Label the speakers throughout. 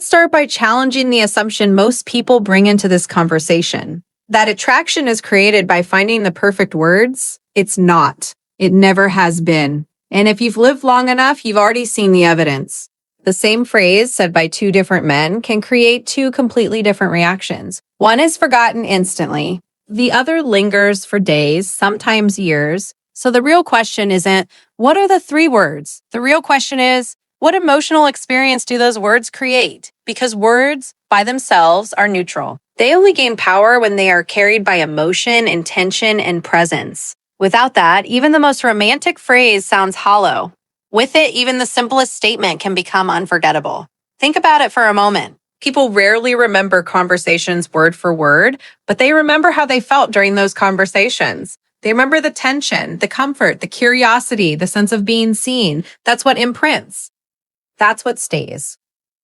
Speaker 1: Let's start by challenging the assumption most people bring into this conversation. That attraction is created by finding the perfect words. It's not. It never has been. And if you've lived long enough, you've already seen the evidence. The same phrase said by two different men can create two completely different reactions. One is forgotten instantly. The other lingers for days, sometimes years. So the real question isn't, what are the three words? The real question is, what emotional experience do those words create? Because words by themselves are neutral. They only gain power when they are carried by emotion, intention, and presence. Without that, even the most romantic phrase sounds hollow. With it, even the simplest statement can become unforgettable. Think about it for a moment. People rarely remember conversations word for word, but they remember how they felt during those conversations. They remember the tension, the comfort, the curiosity, the sense of being seen. That's what imprints. That's what stays.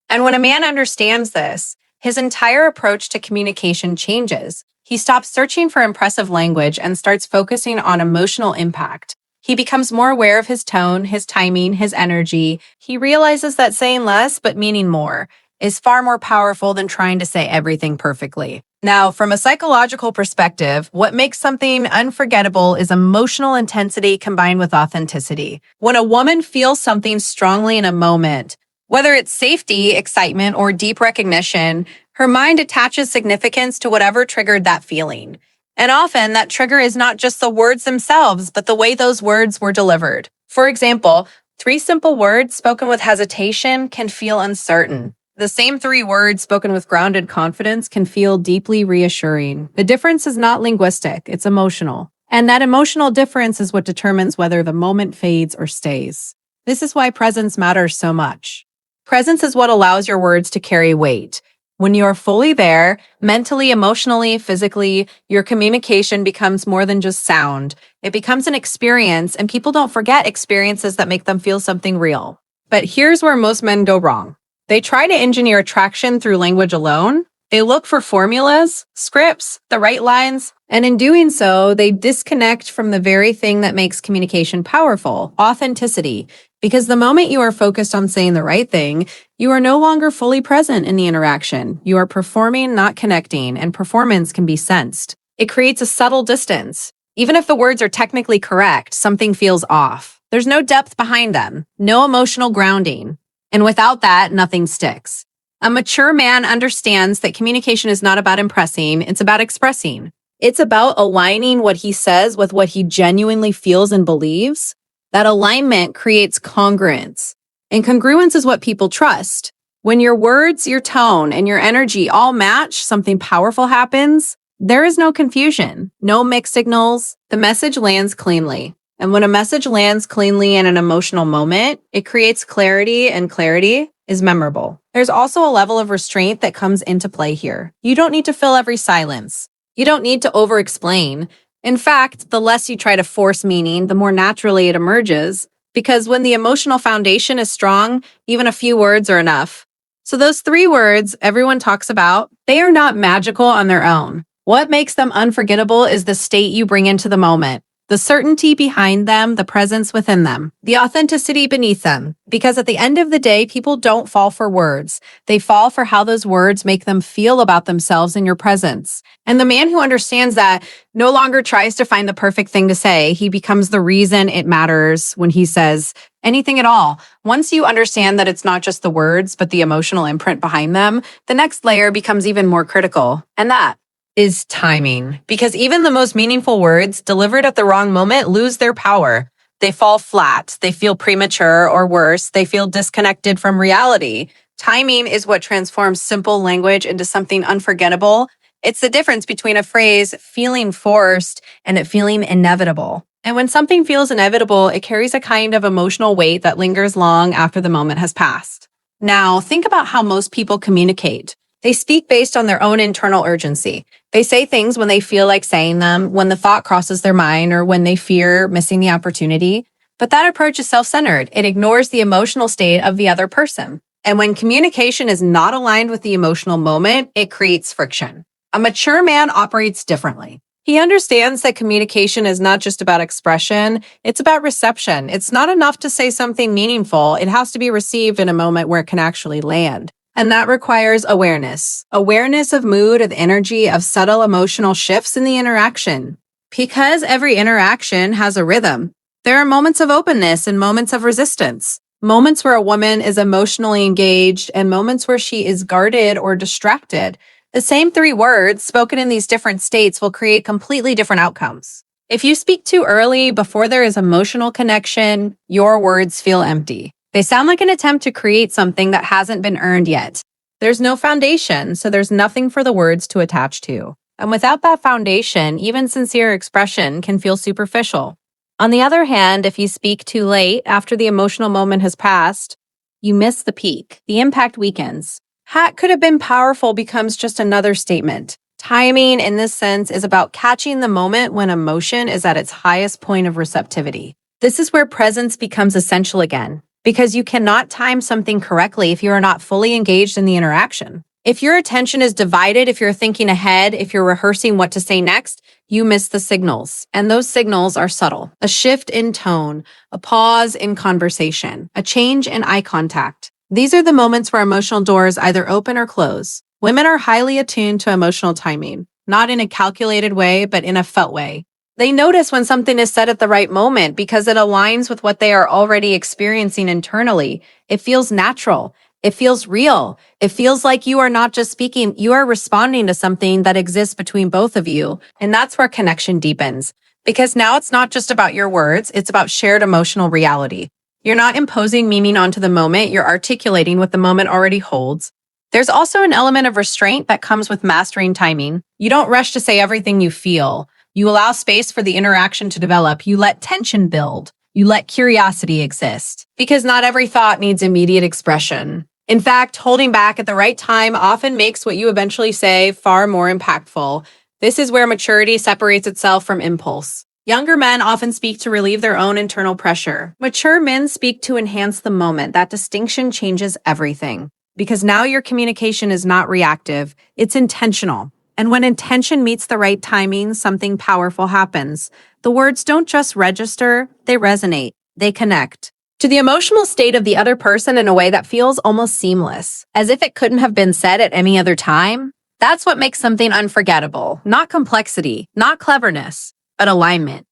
Speaker 1: And when a man understands this, his entire approach to communication changes. He stops searching for impressive language and starts focusing on emotional impact. He becomes more aware of his tone, his timing, his energy. He realizes that saying less but meaning more is far more powerful than trying to say everything perfectly. Now, from a psychological perspective, what makes something unforgettable is emotional intensity combined with authenticity. When a woman feels something strongly in a moment, whether it's safety, excitement, or deep recognition, her mind attaches significance to whatever triggered that feeling. And often, that trigger is not just the words themselves, but the way those words were delivered. For example, three simple words spoken with hesitation can feel uncertain. The same three words spoken with grounded confidence can feel deeply reassuring. The difference is not linguistic, it's emotional. And that emotional difference is what determines whether the moment fades or stays. This is why presence matters so much. Presence is what allows your words to carry weight. When you are fully there, mentally, emotionally, physically, your communication becomes more than just sound. It becomes an experience, and people don't forget experiences that make them feel something real. But here's where most men go wrong. They try to engineer attraction through language alone. They look for formulas, scripts, the right lines, and in doing so, they disconnect from the very thing that makes communication powerful, authenticity. Because the moment you are focused on saying the right thing, you are no longer fully present in the interaction. You are performing, not connecting, and performance can be sensed. It creates a subtle distance. Even if the words are technically correct, something feels off. There's no depth behind them, no emotional grounding. And without that, nothing sticks. A mature man understands that communication is not about impressing, it's about expressing. It's about aligning what he says with what he genuinely feels and believes. That alignment creates congruence. And congruence is what people trust. When your words, your tone, and your energy all match, something powerful happens. There is no confusion, no mixed signals. The message lands cleanly. And when a message lands cleanly in an emotional moment, it creates clarity, and clarity is memorable. There's also a level of restraint that comes into play here. You don't need to fill every silence. You don't need to over-explain. In fact, the less you try to force meaning, the more naturally it emerges. Because when the emotional foundation is strong, even a few words are enough. So those three words everyone talks about, they are not magical on their own. What makes them unforgettable is the state you bring into the moment. The certainty behind them, the presence within them, the authenticity beneath them. Because at the end of the day, people don't fall for words. They fall for how those words make them feel about themselves in your presence. And the man who understands that no longer tries to find the perfect thing to say. He becomes the reason it matters when he says anything at all. Once you understand that it's not just the words, but the emotional imprint behind them, the next layer becomes even more critical. And that is timing. Because even the most meaningful words delivered at the wrong moment lose their power. They fall flat, they feel premature, or worse, they feel disconnected from reality. Timing is what transforms simple language into something unforgettable. It's the difference between a phrase feeling forced and it feeling inevitable. And when something feels inevitable, it carries a kind of emotional weight that lingers long after the moment has passed. Now, think about how most people communicate. They speak based on their own internal urgency. They say things when they feel like saying them, when the thought crosses their mind, or when they fear missing the opportunity. But that approach is self-centered. It ignores the emotional state of the other person. And when communication is not aligned with the emotional moment, it creates friction. A mature man operates differently. He understands that communication is not just about expression, it's about reception. It's not enough to say something meaningful. It has to be received in a moment where it can actually land. And that requires awareness. Awareness of mood, of energy, of subtle emotional shifts in the interaction. Because every interaction has a rhythm, there are moments of openness and moments of resistance. Moments where a woman is emotionally engaged and moments where she is guarded or distracted. The same three words spoken in these different states will create completely different outcomes. If you speak too early, before there is emotional connection, your words feel empty. They sound like an attempt to create something that hasn't been earned yet. There's no foundation, so there's nothing for the words to attach to. And without that foundation, even sincere expression can feel superficial. On the other hand, if you speak too late, after the emotional moment has passed, you miss the peak. The impact weakens. Hat could have been powerful becomes just another statement. Timing, in this sense, is about catching the moment when emotion is at its highest point of receptivity. This is where presence becomes essential again, because you cannot time something correctly if you are not fully engaged in the interaction. If your attention is divided, if you're thinking ahead, if you're rehearsing what to say next, you miss the signals. And those signals are subtle. A shift in tone, a pause in conversation, a change in eye contact. These are the moments where emotional doors either open or close. Women are highly attuned to emotional timing, not in a calculated way, but in a felt way. They notice when something is said at the right moment because it aligns with what they are already experiencing internally. It feels natural. It feels real. It feels like you are not just speaking, you are responding to something that exists between both of you. And that's where connection deepens. Because now it's not just about your words, it's about shared emotional reality. You're not imposing meaning onto the moment, you're articulating what the moment already holds. There's also an element of restraint that comes with mastering timing. You don't rush to say everything you feel. You allow space for the interaction to develop. You let tension build. You let curiosity exist. Because not every thought needs immediate expression. In fact, holding back at the right time often makes what you eventually say far more impactful. This is where maturity separates itself from impulse. Younger men often speak to relieve their own internal pressure. Mature men speak to enhance the moment. That distinction changes everything. Because now your communication is not reactive, it's intentional. And when intention meets the right timing, something powerful happens. The words don't just register, they resonate, they connect to the emotional state of the other person in a way that feels almost seamless, as if it couldn't have been said at any other time. That's what makes something unforgettable. Not complexity, not cleverness, but alignment.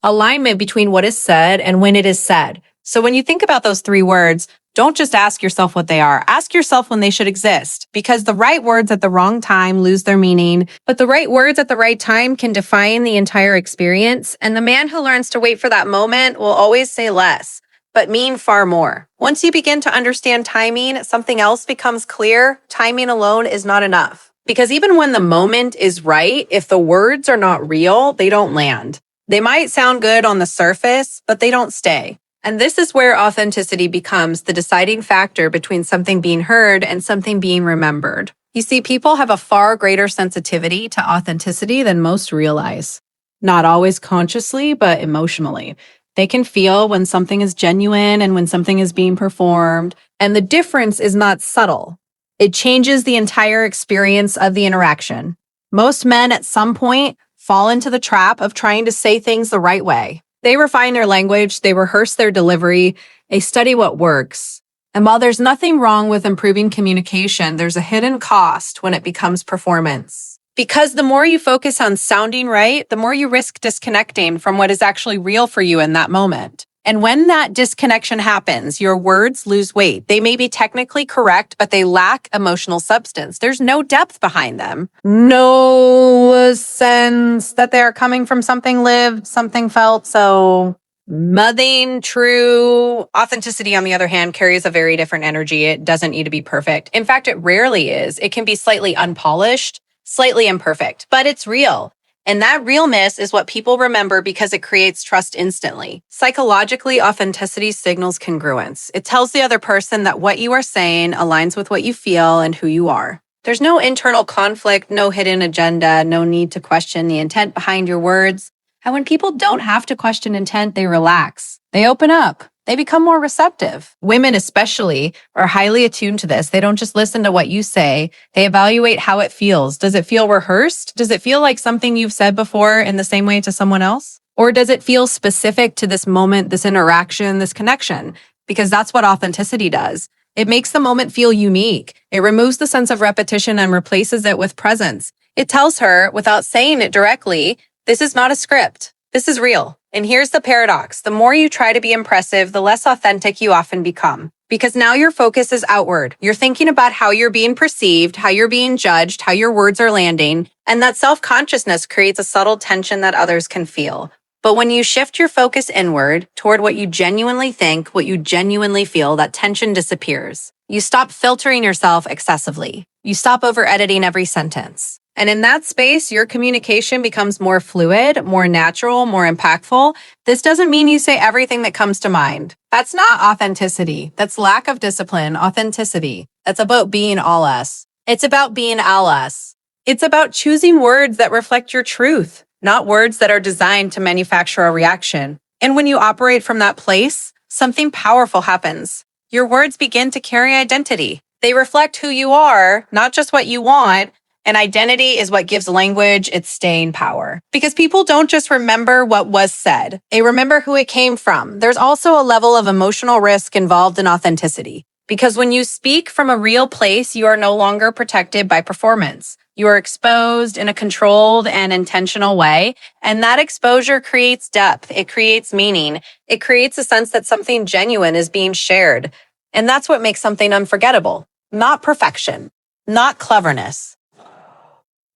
Speaker 1: Alignment between what is said and when it is said. So when you think about those three words, don't just ask yourself what they are. Ask yourself when they should exist, because the right words at the wrong time lose their meaning, but the right words at the right time can define the entire experience. And the man who learns to wait for that moment will always say less, but mean far more. Once you begin to understand timing, something else becomes clear. Timing alone is not enough. Because even when the moment is right, if the words are not real, they don't land. They might sound good on the surface, but they don't stay. And this is where authenticity becomes the deciding factor between something being heard and something being remembered. You see, people have a far greater sensitivity to authenticity than most realize. Not always consciously, but emotionally. They can feel when something is genuine and when something is being performed. And the difference is not subtle. It changes the entire experience of the interaction. Most men at some point fall into the trap of trying to say things the right way. They refine their language, they rehearse their delivery, they study what works. And while there's nothing wrong with improving communication, there's a hidden cost when it becomes performance. Because the more you focus on sounding right, the more you risk disconnecting from what is actually real for you in that moment. And when that disconnection happens, your words lose weight. They may be technically correct, but they lack emotional substance. There's no depth behind them. No sense that they are coming from something lived, something felt. So nothing true. Authenticity, on the other hand, carries a very different energy. It doesn't need to be perfect. In fact, it rarely is. It can be slightly unpolished, slightly imperfect, but it's real. And that realness is what people remember because it creates trust instantly. Psychologically, authenticity signals congruence. It tells the other person that what you are saying aligns with what you feel and who you are. There's no internal conflict, no hidden agenda, no need to question the intent behind your words. And when people don't have to question intent, they relax. They open up. They become more receptive. Women especially are highly attuned to this. They don't just listen to what you say. They evaluate how it feels. Does it feel rehearsed? Does it feel like something you've said before in the same way to someone else? Or does it feel specific to this moment, this interaction, this connection? Because that's what authenticity does. It makes the moment feel unique. It removes the sense of repetition and replaces it with presence. It tells her, without saying it directly, this is not a script. This is real. And here's the paradox. The more you try to be impressive, the less authentic you often become. Because now your focus is outward. You're thinking about how you're being perceived, how you're being judged, how your words are landing, and that self-consciousness creates a subtle tension that others can feel. But when you shift your focus inward toward what you genuinely think, what you genuinely feel, that tension disappears. You stop filtering yourself excessively. You stop over-editing every sentence. And in that space, your communication becomes more fluid, more natural, more impactful. This doesn't mean you say everything that comes to mind. That's not authenticity. That's lack of discipline. Authenticity. That's about being all us. It's about being all us. It's about choosing words that reflect your truth, not words that are designed to manufacture a reaction. And when you operate from that place, something powerful happens. Your words begin to carry identity. They reflect who you are, not just what you want. And identity is what gives language its staying power. Because people don't just remember what was said, they remember who it came from. There's also a level of emotional risk involved in authenticity. Because when you speak from a real place, you are no longer protected by performance. You are exposed in a controlled and intentional way. And that exposure creates depth. It creates meaning. It creates a sense that something genuine is being shared. And that's what makes something unforgettable. Not perfection, not cleverness.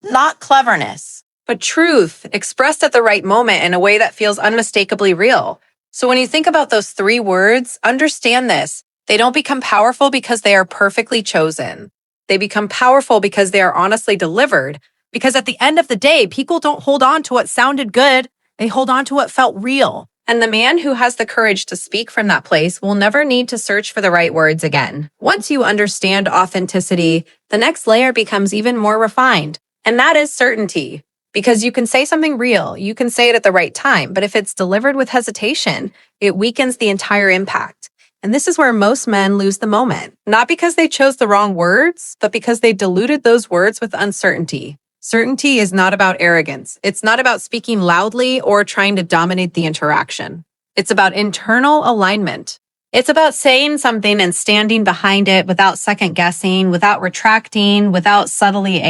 Speaker 1: Not cleverness, but truth expressed at the right moment in a way that feels unmistakably real. So when you think about those three words, understand this. They don't become powerful because they are perfectly chosen. They become powerful because they are honestly delivered. Because at the end of the day, people don't hold on to what sounded good. They hold on to what felt real. And the man who has the courage to speak from that place will never need to search for the right words again. Once you understand authenticity, the next layer becomes even more refined. And that is certainty, because you can say something real, you can say it at the right time, but if it's delivered with hesitation, it weakens the entire impact. And this is where most men lose the moment, not because they chose the wrong words, but because they diluted those words with uncertainty. Certainty is not about arrogance. It's not about speaking loudly or trying to dominate the interaction. It's about internal alignment. It's about saying something and standing behind it without second guessing, without retracting, without subtly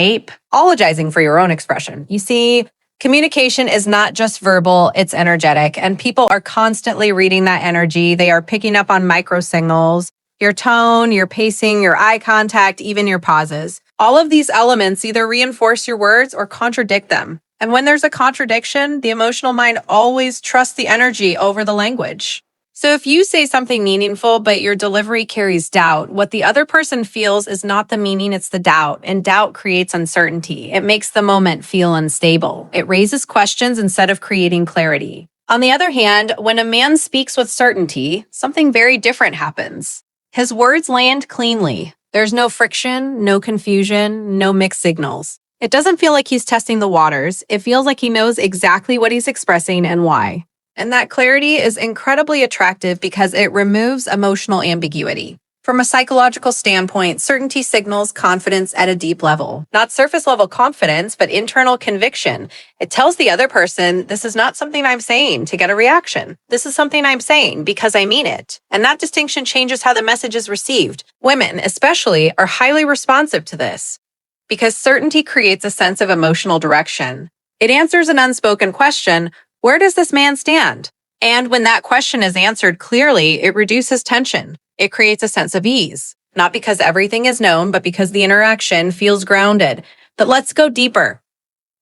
Speaker 1: apologizing for your own expression. You see, communication is not just verbal, it's energetic, and people are constantly reading that energy. They are picking up on micro signals, your tone, your pacing, your eye contact, even your pauses. All of these elements either reinforce your words or contradict them. And when there's a contradiction, the emotional mind always trusts the energy over the language. So if you say something meaningful, but your delivery carries doubt, what the other person feels is not the meaning, it's the doubt. And doubt creates uncertainty. It makes the moment feel unstable. It raises questions instead of creating clarity. On the other hand, when a man speaks with certainty, something very different happens. His words land cleanly. There's no friction, no confusion, no mixed signals. It doesn't feel like he's testing the waters. It feels like he knows exactly what he's expressing and why. And that clarity is incredibly attractive because it removes emotional ambiguity. From a psychological standpoint, certainty signals confidence at a deep level. Not surface level confidence, but internal conviction. It tells the other person, this is not something I'm saying to get a reaction. This is something I'm saying because I mean it. And that distinction changes how the message is received. Women, especially, are highly responsive to this because certainty creates a sense of emotional direction. It answers an unspoken question. Where does this man stand? And when that question is answered clearly, it reduces tension. It creates a sense of ease, not because everything is known, but because the interaction feels grounded. But let's go deeper.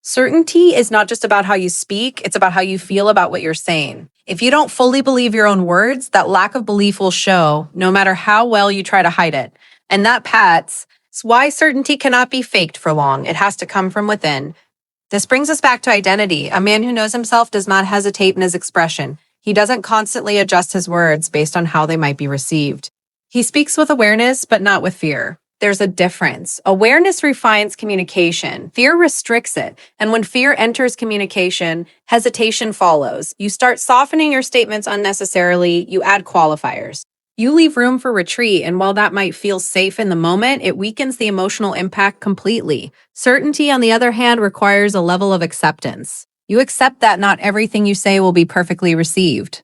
Speaker 1: Certainty is not just about how you speak, it's about how you feel about what you're saying. If you don't fully believe your own words, that lack of belief will show, no matter how well you try to hide it. And that, Pat's, is why certainty cannot be faked for long. It has to come from within. This brings us back to identity. A man who knows himself does not hesitate in his expression. He doesn't constantly adjust his words based on how they might be received. He speaks with awareness, but not with fear. There's a difference. Awareness refines communication. Fear restricts it. And when fear enters communication, hesitation follows. You start softening your statements unnecessarily. You add qualifiers. You leave room for retreat, and while that might feel safe in the moment, it weakens the emotional impact completely. Certainty, on the other hand, requires a level of acceptance. You accept that not everything you say will be perfectly received.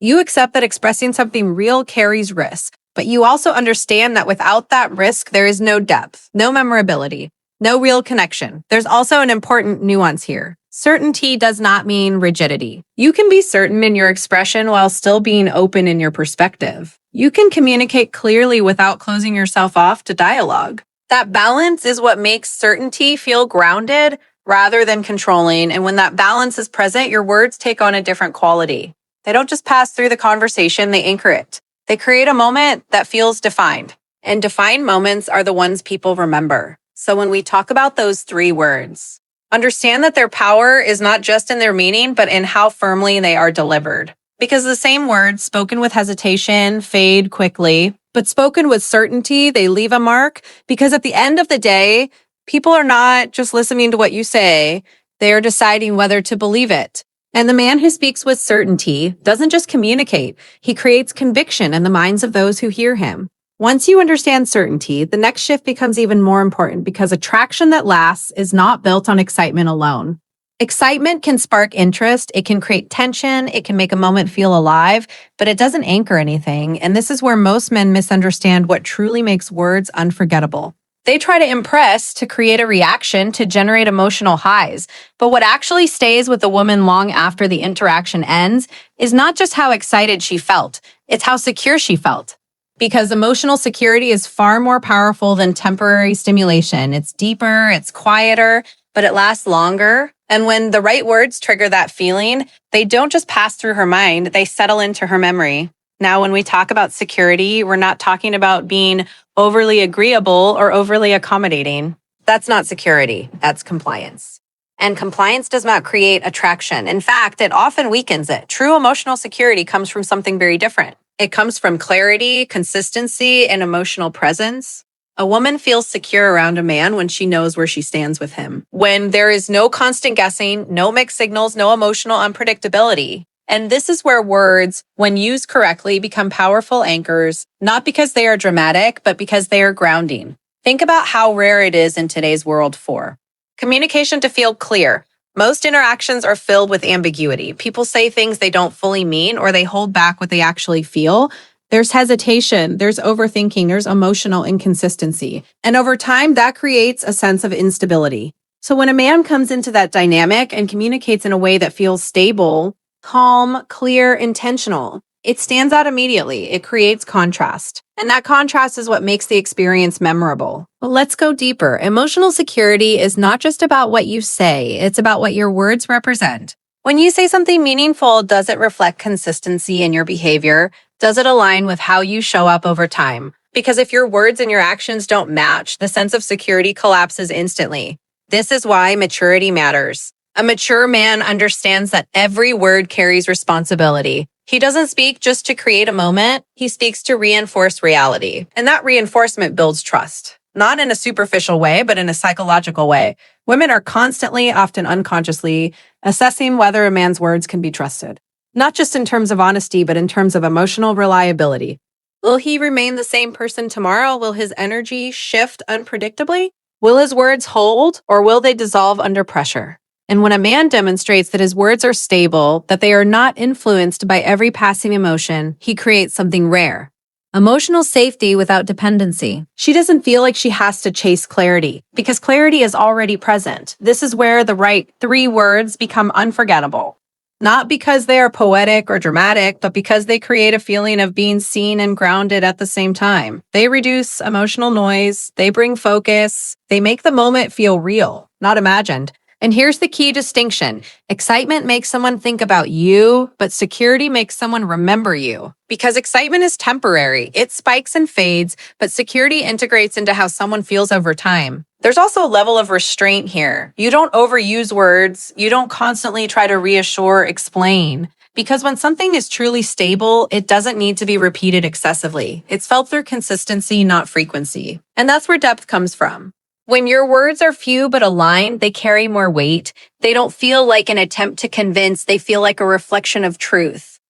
Speaker 1: You accept that expressing something real carries risk. But you also understand that without that risk, there is no depth, no memorability, no real connection. There's also an important nuance here. Certainty does not mean rigidity. You can be certain in your expression while still being open in your perspective. You can communicate clearly without closing yourself off to dialogue. That balance is what makes certainty feel grounded rather than controlling. And when that balance is present, your words take on a different quality. They don't just pass through the conversation, they anchor it. They create a moment that feels defined. And defined moments are the ones people remember. So when we talk about those 3 words, understand that their power is not just in their meaning, but in how firmly they are delivered. Because the same words spoken with hesitation fade quickly, but spoken with certainty, they leave a mark. Because at the end of the day, people are not just listening to what you say, they are deciding whether to believe it. And the man who speaks with certainty doesn't just communicate, he creates conviction in the minds of those who hear him. Once you understand certainty, the next shift becomes even more important because attraction that lasts is not built on excitement alone. Excitement can spark interest, it can create tension, it can make a moment feel alive, but it doesn't anchor anything. And this is where most men misunderstand what truly makes words unforgettable. They try to impress, to create a reaction, to generate emotional highs. But what actually stays with the woman long after the interaction ends is not just how excited she felt, it's how secure she felt. Because emotional security is far more powerful than temporary stimulation. It's deeper, it's quieter, but it lasts longer. And when the right words trigger that feeling, they don't just pass through her mind, they settle into her memory. Now, when we talk about security, we're not talking about being overly agreeable or overly accommodating. That's not security, that's compliance. And compliance does not create attraction. In fact, it often weakens it. True emotional security comes from something very different. It comes from clarity, consistency, and emotional presence. A woman feels secure around a man when she knows where she stands with him. When there is no constant guessing, no mixed signals, no emotional unpredictability. And this is where words, when used correctly, become powerful anchors, not because they are dramatic, but because they are grounding. Think about how rare it is in today's world for communication to feel clear. Most interactions are filled with ambiguity. People say things they don't fully mean, or they hold back what they actually feel. There's hesitation, there's overthinking, there's emotional inconsistency. And over time, that creates a sense of instability. So when a man comes into that dynamic and communicates in a way that feels stable, calm, clear, intentional, it stands out immediately. It creates contrast. And that contrast is what makes the experience memorable. But let's go deeper. Emotional security is not just about what you say, it's about what your words represent. When you say something meaningful, does it reflect consistency in your behavior? Does it align with how you show up over time? Because if your words and your actions don't match, the sense of security collapses instantly. This is why maturity matters. A mature man understands that every word carries responsibility. He doesn't speak just to create a moment, he speaks to reinforce reality. And that reinforcement builds trust. Not in a superficial way, but in a psychological way. Women are constantly, often unconsciously, assessing whether a man's words can be trusted. Not just in terms of honesty, but in terms of emotional reliability. Will he remain the same person tomorrow? Will his energy shift unpredictably? Will his words hold, or will they dissolve under pressure? And when a man demonstrates that his words are stable, that they are not influenced by every passing emotion, he creates something rare. Emotional safety without dependency. She doesn't feel like she has to chase clarity, because clarity is already present. This is where the right 3 words become unforgettable. Not because they are poetic or dramatic, but because they create a feeling of being seen and grounded at the same time. They reduce emotional noise, they bring focus, they make the moment feel real, not imagined. And here's the key distinction. Excitement makes someone think about you, but security makes someone remember you. Because excitement is temporary. It spikes and fades, but security integrates into how someone feels over time. There's also a level of restraint here. You don't overuse words. You don't constantly try to reassure, explain. Because when something is truly stable, it doesn't need to be repeated excessively. It's felt through consistency, not frequency. And that's where depth comes from. When your words are few but aligned, they carry more weight. They don't feel like an attempt to convince, they feel like a reflection of truth.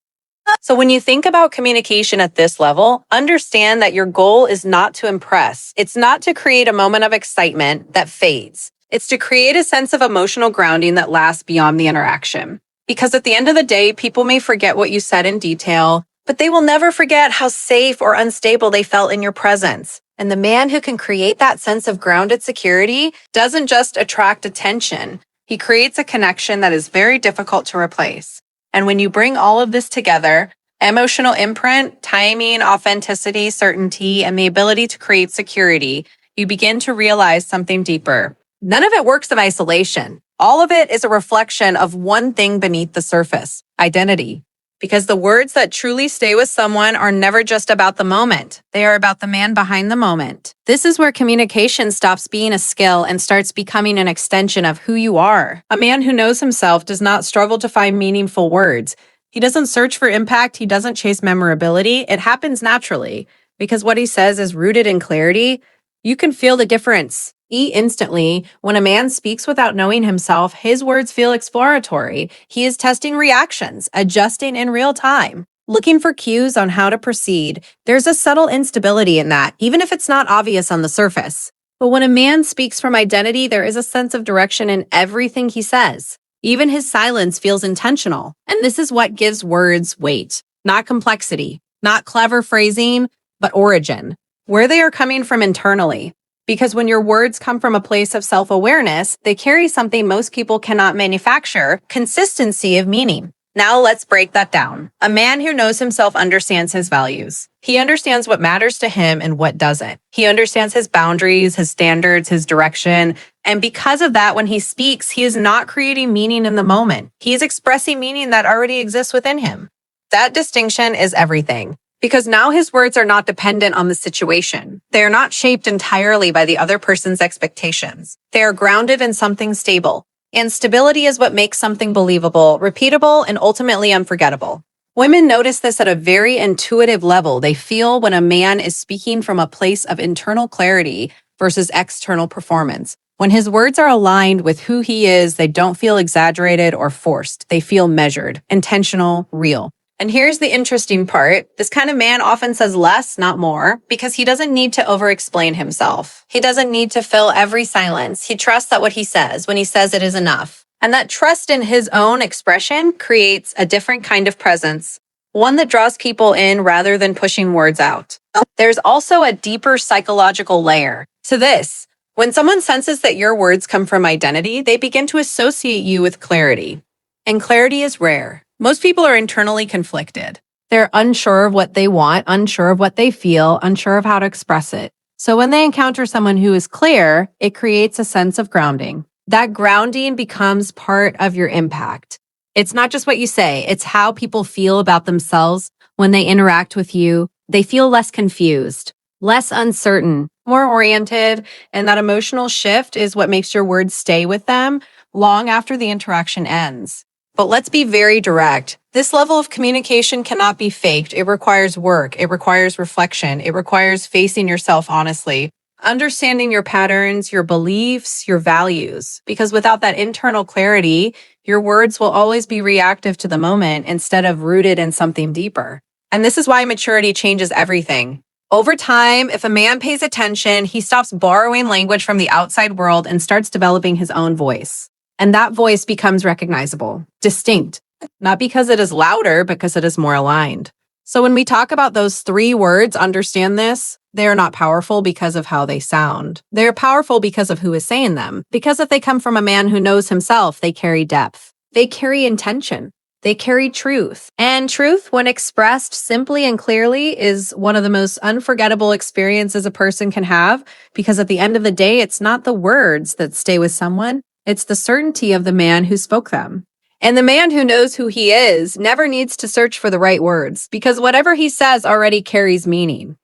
Speaker 1: So when you think about communication at this level, understand that your goal is not to impress. It's not to create a moment of excitement that fades. It's to create a sense of emotional grounding that lasts beyond the interaction. Because at the end of the day, people may forget what you said in detail, but they will never forget how safe or unstable they felt in your presence. And the man who can create that sense of grounded security doesn't just attract attention. He creates a connection that is very difficult to replace. And when you bring all of this together, emotional imprint, timing, authenticity, certainty, and the ability to create security, you begin to realize something deeper. None of it works in isolation. All of it is a reflection of one thing beneath the surface: identity. Because the words that truly stay with someone are never just about the moment. They are about the man behind the moment. This is where communication stops being a skill and starts becoming an extension of who you are. A man who knows himself does not struggle to find meaningful words. He doesn't search for impact. He doesn't chase memorability. It happens naturally because what he says is rooted in clarity. You can feel the difference instantly. When a man speaks without knowing himself, his words feel exploratory. He is testing reactions, adjusting in real time, looking for cues on how to proceed. There's a subtle instability in that, even if it's not obvious on the surface. But when a man speaks from identity, there is a sense of direction in everything he says. Even his silence feels intentional. And this is what gives words weight, not complexity, not clever phrasing, but origin, where they are coming from internally. Because when your words come from a place of self-awareness, they carry something most people cannot manufacture: consistency of meaning. Now let's break that down. A man who knows himself understands his values. He understands what matters to him and what doesn't. He understands his boundaries, his standards, his direction. And because of that, when he speaks, he is not creating meaning in the moment. He is expressing meaning that already exists within him. That distinction is everything. Because now his words are not dependent on the situation. They are not shaped entirely by the other person's expectations. They are grounded in something stable. And stability is what makes something believable, repeatable, and ultimately unforgettable. Women notice this at a very intuitive level. They feel when a man is speaking from a place of internal clarity versus external performance. When his words are aligned with who he is, they don't feel exaggerated or forced. They feel measured, intentional, real. And here's the interesting part. This kind of man often says less, not more, because he doesn't need to over-explain himself. He doesn't need to fill every silence. He trusts that what he says, when he says it, is enough. And that trust in his own expression creates a different kind of presence, one that draws people in rather than pushing words out. There's also a deeper psychological layer to this. When someone senses that your words come from identity, they begin to associate you with clarity. And clarity is rare. Most people are internally conflicted. They're unsure of what they want, unsure of what they feel, unsure of how to express it. So when they encounter someone who is clear, it creates a sense of grounding. That grounding becomes part of your impact. It's not just what you say, it's how people feel about themselves when they interact with you. They feel less confused, less uncertain, more oriented, and that emotional shift is what makes your words stay with them long after the interaction ends. But let's be very direct. This level of communication cannot be faked. It requires work. It requires reflection. It requires facing yourself honestly, understanding your patterns, your beliefs, your values. Because without that internal clarity, your words will always be reactive to the moment instead of rooted in something deeper. And this is why maturity changes everything. Over time, if a man pays attention, he stops borrowing language from the outside world and starts developing his own voice. And that voice becomes recognizable, distinct, not because it is louder, because it is more aligned. So when we talk about those 3 words, understand this, they are not powerful because of how they sound. They're powerful because of who is saying them. Because if they come from a man who knows himself, they carry depth. They carry intention. They carry truth. And truth, when expressed simply and clearly, is one of the most unforgettable experiences a person can have, because at the end of the day, it's not the words that stay with someone. It's the certainty of the man who spoke them. And the man who knows who he is never needs to search for the right words, because whatever he says already carries meaning.